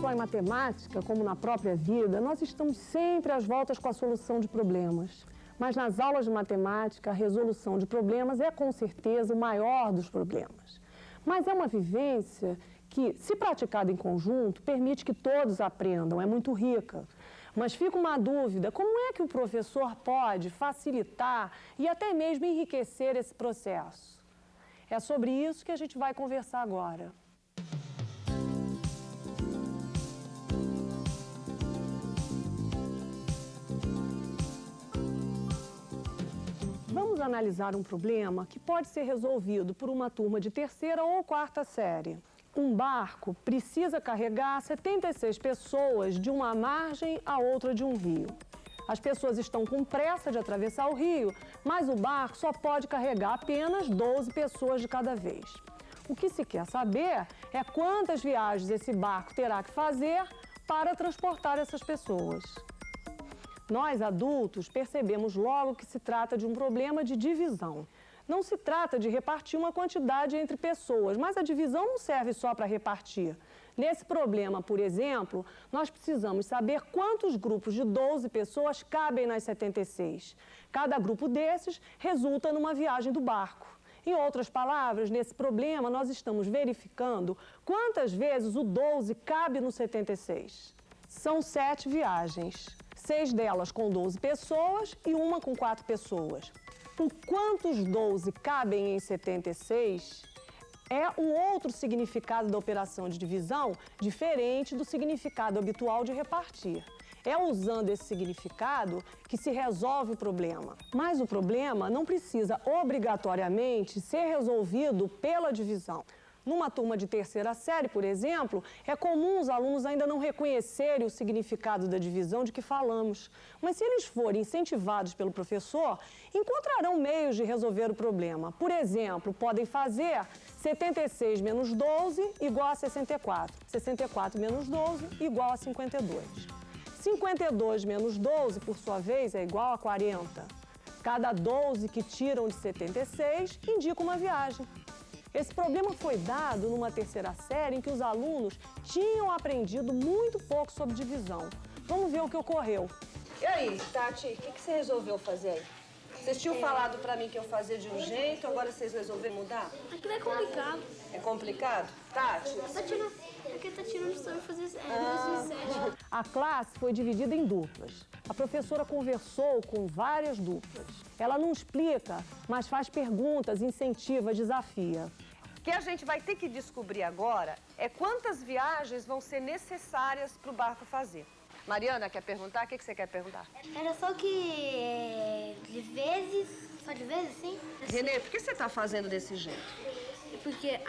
só em matemática, como na própria vida, nós estamos sempre às voltas com a solução de problemas. Mas nas aulas de matemática, a resolução de problemas é com certeza o maior dos problemas. Mas é uma vivência que, se praticada em conjunto, permite que todos aprendam, é muito rica. Mas fica uma dúvida, como é que o professor pode facilitar e até mesmo enriquecer esse processo? É sobre isso que a gente vai conversar agora. Vamos analisar um problema que pode ser resolvido por uma turma de terceira ou quarta série. Um barco precisa carregar 76 pessoas de uma margem a outra de um rio. As pessoas estão com pressa de atravessar o rio, mas o barco só pode carregar apenas 12 pessoas de cada vez. O que se quer saber é quantas viagens esse barco terá que fazer para transportar essas pessoas. Nós, adultos, percebemos logo que se trata de um problema de divisão. Não se trata de repartir uma quantidade entre pessoas, mas a divisão não serve só para repartir. Nesse problema, por exemplo, nós precisamos saber quantos grupos de 12 pessoas cabem nas 76. Cada grupo desses resulta numa viagem do barco. Em outras palavras, nesse problema, nós estamos verificando quantas vezes o 12 cabe no 76. São 7 viagens. 6 delas com 12 pessoas e uma com 4 pessoas. O quantos 12 cabem em 76 é um outro significado da operação de divisão, diferente do significado habitual de repartir. É usando esse significado que se resolve o problema. Mas o problema não precisa obrigatoriamente ser resolvido pela divisão. Numa turma de terceira série, por exemplo, é comum os alunos ainda não reconhecerem o significado da divisão de que falamos. Mas se eles forem incentivados pelo professor, encontrarão meios de resolver o problema. Por exemplo, podem fazer 76 menos 12 igual a 64. 64 menos 12 igual a 52. 52 menos 12, por sua vez, é igual a 40. Cada 12 que tiram de 76 indica uma viagem. Esse problema foi dado numa terceira série em que os alunos tinham aprendido muito pouco sobre divisão. Vamos ver o que ocorreu. E aí, Tati, o que você resolveu fazer aí? Vocês tinham falado pra mim que eu fazia de um jeito, agora vocês resolveram mudar? Aquilo é complicado. É complicado? Tati? Aqui tá tirando sobre fazer 2007. A classe foi dividida em duplas. A professora conversou com várias duplas. Ela não explica, mas faz perguntas, incentiva, desafia. O que a gente vai ter que descobrir agora é quantas viagens vão ser necessárias para o barco fazer. Mariana, quer perguntar? O que você quer perguntar? Era só que de vezes, só de vezes, sim? Renê, por que você está fazendo desse jeito? Porque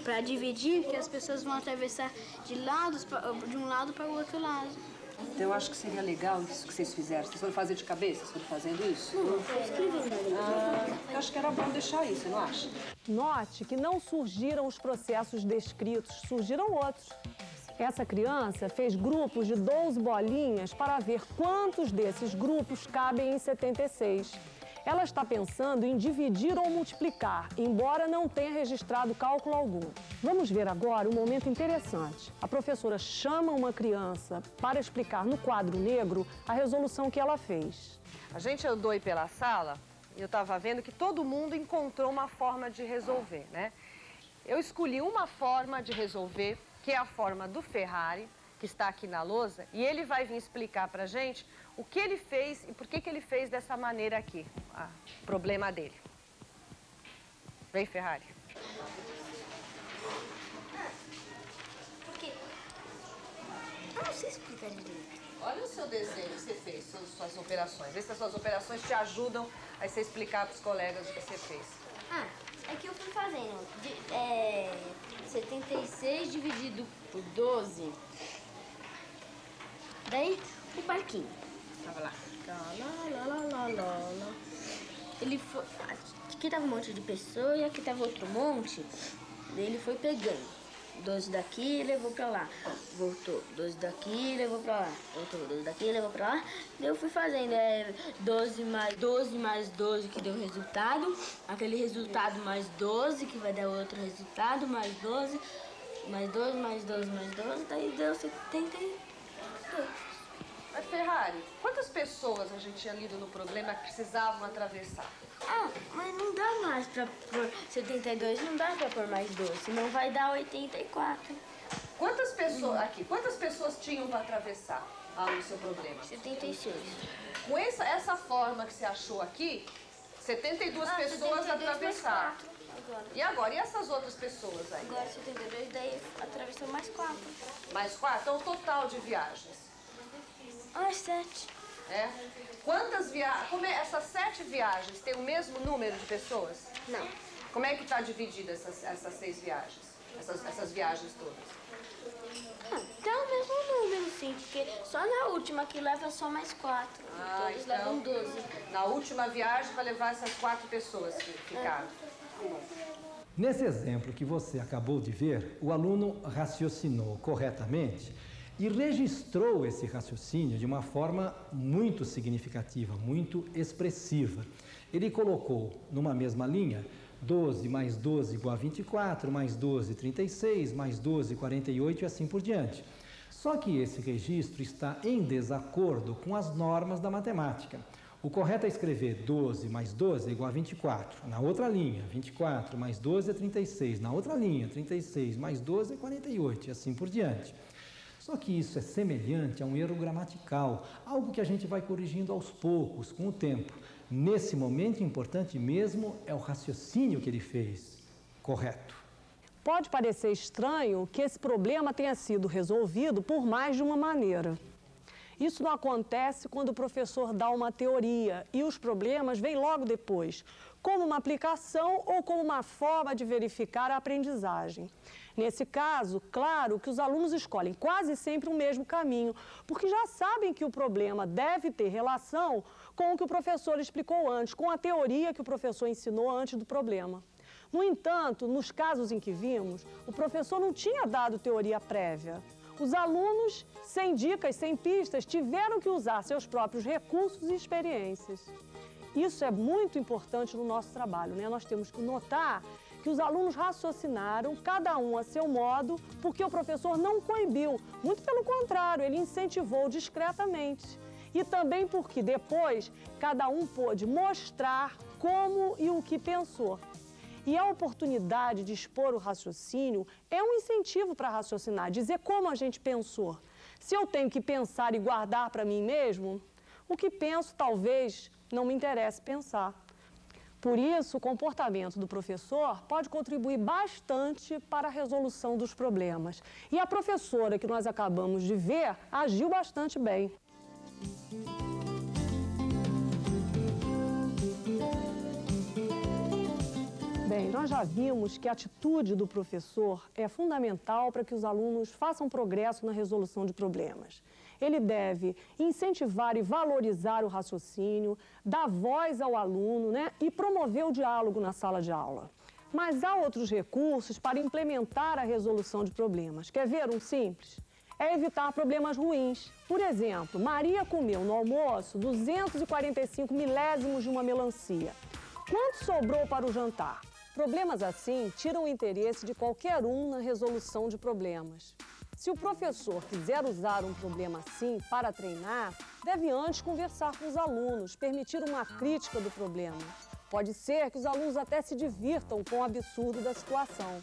para dividir, que as pessoas vão atravessar de um lado para o outro lado. Eu acho que seria legal isso que vocês fizeram. Vocês foram fazer de cabeça? Vocês foram fazendo isso? Não, foi escrevendo. Eu acho que era bom deixar isso, você não acha? Note que não surgiram os processos descritos, surgiram outros. Essa criança fez grupos de 12 bolinhas para ver quantos desses grupos cabem em 76. Ela está pensando em dividir ou multiplicar, embora não tenha registrado cálculo algum. Vamos ver agora um momento interessante. A professora chama uma criança para explicar no quadro negro a resolução que ela fez. A gente andou aí pela sala e eu estava vendo que todo mundo encontrou uma forma de resolver, né? Eu escolhi uma forma de resolver, que é a forma do Ferrari, que está aqui na lousa, e ele vai vir explicar pra gente o que ele fez e por que ele fez dessa maneira aqui, o problema dele. Vem, Ferrari. Por quê? Eu não sei explicar direito. Olha o seu desenho que você fez, suas operações. Vê se as suas operações te ajudam a você explicar para os colegas o que você fez. É que eu fui fazendo 76 dividido por 12. Daí, o barquinho. Tava lá. Ele foi... Aqui tava um monte de pessoa e aqui tava outro monte. Daí ele foi pegando. 12 daqui, levou pra lá. Voltou. 12 daqui, levou pra lá. Voltou. 12 daqui, levou pra lá. Daí eu fui fazendo 12 mais 12 que deu resultado. Aquele resultado mais 12 que vai dar outro resultado, mais 12. mais 12, mais 12, mais 12, daí deu 72. Mas Ferrari, quantas pessoas a gente tinha lido no problema que precisavam atravessar? Ah, mas não dá mais pra pôr 72, não dá pra pôr mais 12, senão vai dar 84. Quantas pessoas, aqui, quantas pessoas tinham para atravessar no seu problema? 76. Com essa forma que você achou aqui, 72 pessoas 72 atravessaram. mais 4 agora. E agora, e essas outras pessoas aí? Agora 72, daí atravessou mais 4. Mais 4? Então, o total de viagens. Ah, 7. É? Quantas viagens? Essas 7 viagens têm o mesmo número de pessoas? Não. Como é que está dividida essas 6 viagens? Essas viagens todas? Dá o mesmo número, sim, porque só na última que leva só mais 4. Todos levam 12. Na última viagem vai levar essas 4 pessoas que ficaram. Nesse exemplo que você acabou de ver, o aluno raciocinou corretamente e registrou esse raciocínio de uma forma muito significativa, muito expressiva. Ele colocou numa mesma linha 12 mais 12 igual a 24, mais 12, 36, mais 12, 48 e assim por diante. Só que esse registro está em desacordo com as normas da matemática. O correto é escrever 12 mais 12 é igual a 24. Na outra linha, 24 mais 12 é 36. Na outra linha, 36 mais 12 é 48 e assim por diante. Só que isso é semelhante a um erro gramatical, algo que a gente vai corrigindo aos poucos, com o tempo. Nesse momento, importante mesmo é o raciocínio que ele fez correto. Pode parecer estranho que esse problema tenha sido resolvido por mais de uma maneira. Isso não acontece quando o professor dá uma teoria e os problemas vêm logo depois, como uma aplicação ou como uma forma de verificar a aprendizagem. Nesse caso, claro que os alunos escolhem quase sempre o mesmo caminho, porque já sabem que o problema deve ter relação com o que o professor explicou antes, com a teoria que o professor ensinou antes do problema. No entanto, nos casos em que vimos, o professor não tinha dado teoria prévia. Os alunos, sem dicas, sem pistas, tiveram que usar seus próprios recursos e experiências. Isso é muito importante no nosso trabalho, né? Nós temos que notar que os alunos raciocinaram, cada um a seu modo, porque o professor não coibiu. Muito pelo contrário, ele incentivou discretamente. E também porque depois cada um pôde mostrar como e o que pensou. E a oportunidade de expor o raciocínio é um incentivo para raciocinar, dizer como a gente pensou. Se eu tenho que pensar e guardar para mim mesmo, o que penso talvez não me interesse pensar. Por isso, o comportamento do professor pode contribuir bastante para a resolução dos problemas. E a professora que nós acabamos de ver agiu bastante bem. Bem, nós já vimos que a atitude do professor é fundamental para que os alunos façam progresso na resolução de problemas. Ele deve incentivar e valorizar o raciocínio, dar voz ao aluno, né, e promover o diálogo na sala de aula. Mas há outros recursos para implementar a resolução de problemas. Quer ver um simples? É evitar problemas ruins. Por exemplo, Maria comeu no almoço 245 milésimos de uma melancia. Quanto sobrou para o jantar? Problemas assim tiram o interesse de qualquer um na resolução de problemas. Se o professor quiser usar um problema assim para treinar, deve antes conversar com os alunos, permitir uma crítica do problema. Pode ser que os alunos até se divirtam com o absurdo da situação.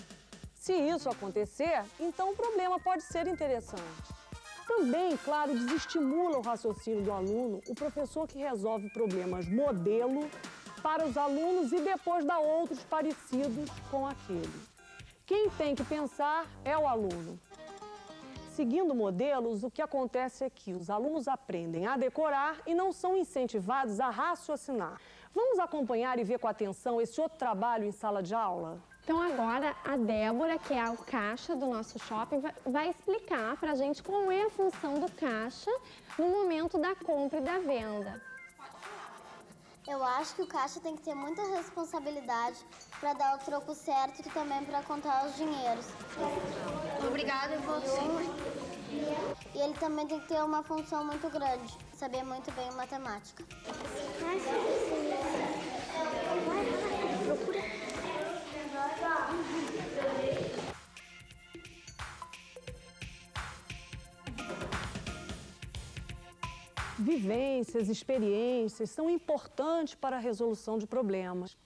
Se isso acontecer, então o problema pode ser interessante. Também, claro, desestimula o raciocínio do aluno o professor que resolve problemas modelo para os alunos e depois dá outros parecidos com aquele. Quem tem que pensar é o aluno. Seguindo modelos, o que acontece é que os alunos aprendem a decorar e não são incentivados a raciocinar. Vamos acompanhar e ver com atenção esse outro trabalho em sala de aula? Então agora a Débora, que é o caixa do nosso shopping, vai explicar para a gente qual é a função do caixa no momento da compra e da venda. Eu acho que o caixa tem que ter muita responsabilidade para dar o troco certo e também para contar os dinheiros. Obrigada, eu vou sempre. E ele também tem que ter uma função muito grande, saber muito bem matemática. Vivências, experiências são importantes para a resolução de problemas.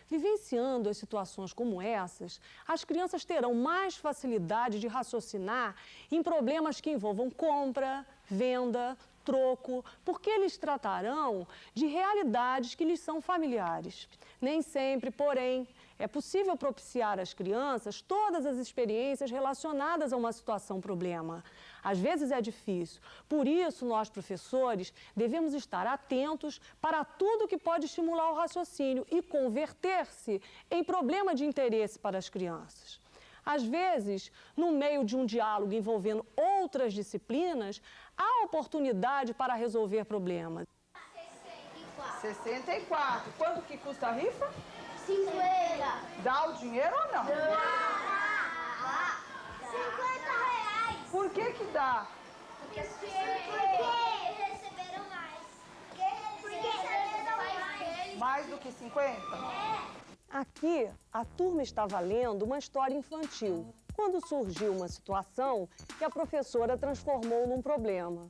Vivenciando as situações como essas, as crianças terão mais facilidade de raciocinar em problemas que envolvam compra, venda, troco, porque eles tratarão de realidades que lhes são familiares. Nem sempre, porém, é possível propiciar às crianças todas as experiências relacionadas a uma situação-problema. Às vezes é difícil. Por isso, nós, professores, devemos estar atentos para tudo que pode estimular o raciocínio e converter-se em problema de interesse para as crianças. Às vezes, no meio de um diálogo envolvendo outras disciplinas, há oportunidade para resolver problemas. 64. Quanto que custa a rifa? 50. Dá o dinheiro ou não? Dá. 50 reais. Por que que dá? Porque receberam mais. Porque receberam mais. Mais do que 50? Aqui, a turma estava lendo uma história infantil, quando surgiu uma situação que a professora transformou num problema.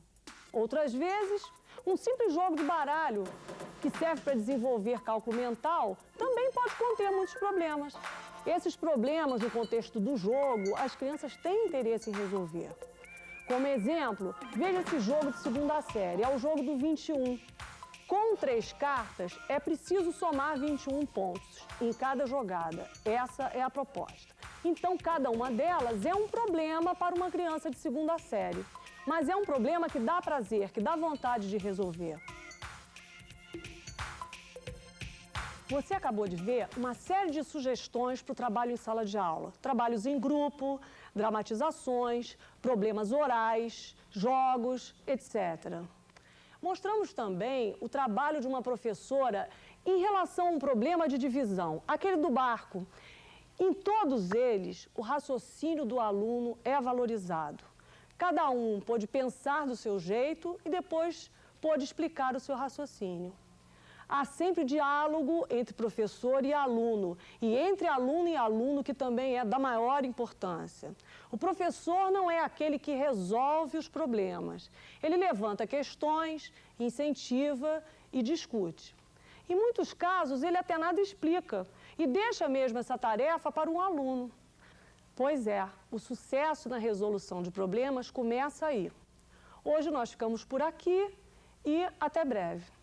Outras vezes, um simples jogo de baralho, que serve para desenvolver cálculo mental, também pode conter muitos problemas. Esses problemas, no contexto do jogo, as crianças têm interesse em resolver. Como exemplo, veja esse jogo de segunda série, é o jogo do 21. Com 3 cartas, é preciso somar 21 pontos em cada jogada. Essa é a proposta. Então, cada uma delas é um problema para uma criança de segunda série. Mas é um problema que dá prazer, que dá vontade de resolver. Você acabou de ver uma série de sugestões para o trabalho em sala de aula. Trabalhos em grupo, dramatizações, problemas orais, jogos, etc. Mostramos também o trabalho de uma professora em relação a um problema de divisão, aquele do barco. Em todos eles, o raciocínio do aluno é valorizado. Cada um pôde pensar do seu jeito e depois pôde explicar o seu raciocínio. Há sempre diálogo entre professor e aluno, e entre aluno e aluno, que também é da maior importância. O professor não é aquele que resolve os problemas. Ele levanta questões, incentiva e discute. Em muitos casos, ele até nada explica e deixa mesmo essa tarefa para um aluno. Pois é, o sucesso na resolução de problemas começa aí. Hoje nós ficamos por aqui e até breve.